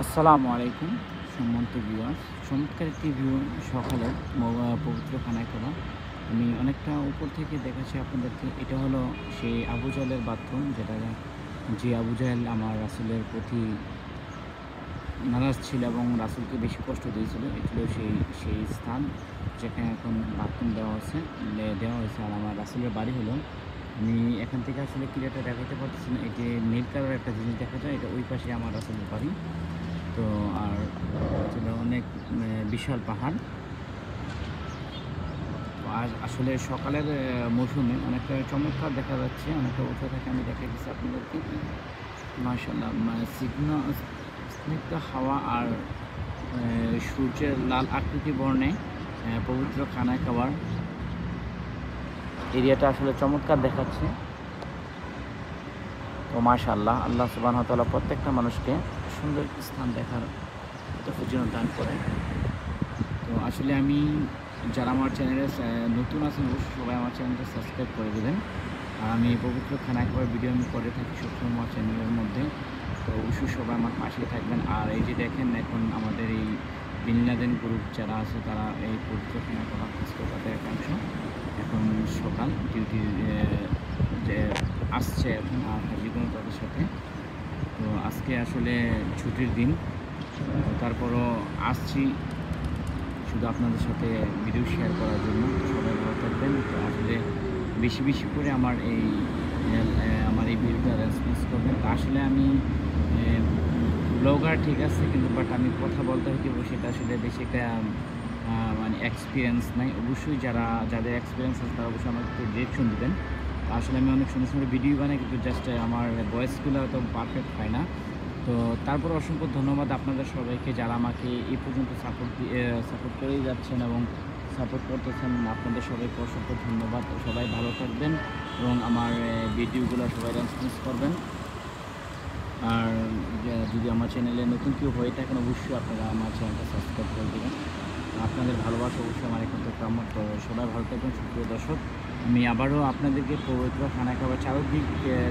আসসালামু আলাইকুম সম্মানিত ভিউয়ার্স। চমৎকার একটি সকালের পবিত্র খানায় খাবার। আমি অনেকটা উপর থেকে দেখাচ্ছি আপনাদেরকে। এটা হলো সেই আবু জাহেলের বাথরুম, যে আবু জাহেল আমার রাসূলের প্রতি নারাজ ছিল এবং রাসূলকে বেশি কষ্ট দিয়েছিল। এটি হলো সেই স্থান যেখানে এখন বাথরুম দেওয়া হয়েছে। আর আমার রাসূলের বাড়ি হলো, আমি এখান থেকে আসলে ক্লিয়ারটা দেখাতে পারতেছি না। এই যে নীল কালারের একটা জিনিস দেখা যায়, এটা ওই পাশে আমার রাসূলের বাড়ি। তো আর ছিল অনেক বিশাল পাহাড়। তো আজ আসলে সকালের মৌসুমে অনেকটা চমৎকার দেখা যাচ্ছে, অনেকটা উঁচু থেকে আমি দেখা গেছি আপনাদেরকে। মাশাআল্লাহ, স্নিগ্ধ হাওয়া আর সূর্যের লাল আকৃতি বর্ণে পবিত্র খানায় খাবার এরিয়াটা আসলে চমৎকার দেখাচ্ছে। তো মাশাআল্লাহ, আল্লাহ সুবহানাহু ওয়া তাআলা প্রত্যেকটা মানুষকে সুন্দর স্থান দেখার তৌফিক যেন দান করে। তো আসলে যারা আমার চ্যানেলে নতুন আছেন, অবশ্যই সবাই আমার চ্যানেলটা সাবস্ক্রাইব করে দেবেন। আর আমি পবিত্র খানায় খাবার ভিডিও আমি করে থাকি সবসময় আমার চ্যানেলের মধ্যে। তো অবশ্যই সবাই আমার পাশে থাকবেন। আর এই যে দেখেন, এখন আমাদের এই বিন লাদেন গ্রুপ যারা আছে, তারা এই পবিত্র খানায় খাবার কাজ করে, তাদের একাংশ এখন সকাল ডিউটি যে আসছে এখন, আর হাজিগঞ্জ তাদের সাথে। তো আজকে আসলে ছুটির দিন, তারপরও আসছি শুধু আপনাদের সাথে ভিডিও শেয়ার করার জন্য। সবাই ভালো থাকবেন। তো আসলে বেশি বেশি করে আমার এই ভিডিওটা রেসপন্স করবেন। তো আসলে আমি ব্লগার ঠিক আছে, কিন্তু বাট আমি কথা বলতে হইতে সেটা আসলে বেশি একটা মানে এক্সপিরিয়েন্স নাই। অবশ্যই যাদের এক্সপিরিয়েন্স আছে তারা অবশ্যই আমাকে একটু ডিরেকশন দেবেন। তো আসলে আমি অনেক সুন্দর সুন্দর ভিডিও বানাই, কিন্তু জাস্ট আমার ভয়েসগুলো হয়তো পারফেক্ট হয় না। তো তারপর অসংখ্য ধন্যবাদ আপনাদের সবাইকে, যারা আমাকে এই পর্যন্ত সাপোর্ট করেই যাচ্ছেন এবং সাপোর্ট করতেছেন। আপনাদের সবাইকে অসংখ্য ধন্যবাদ। সবাই ভালো থাকবেন এবং আমার ভিডিওগুলো সবাই রেসপন্স করবেন। আর যদি আমার চ্যানেলে নতুন কেউ হয়ে থাকেন, অবশ্যই আপনারা আমার চ্যানেলটা সাবস্ক্রাইব করে দেবেন। আপনাদের ভালোবাসা অবশ্যই আমার এখন থেকে আমার। তো সবাই ভালো থাকবেন সুপ্রিয় দর্শক। আমি আবারও আপনাদেরকে পবিত্র খানায় খাবার চারদিক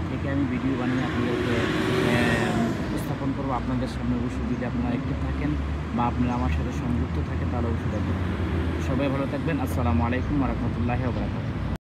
থেকে আমি ভিডিও বানিয়ে আপনাদেরকে উপস্থাপন করবো আপনাদের সামনে। অবশ্যই যদি আপনারা অ্যাক্টিভ থাকেন বা আপনারা আমার সাথে সংযুক্ত থাকেন, তাহলে অবশ্যই দেখবেন। সবাই ভালো থাকবেন। আসসালামু আলাইকুম ওয়া রাহমাতুল্লাহি ওয়া বারাকাতুহু।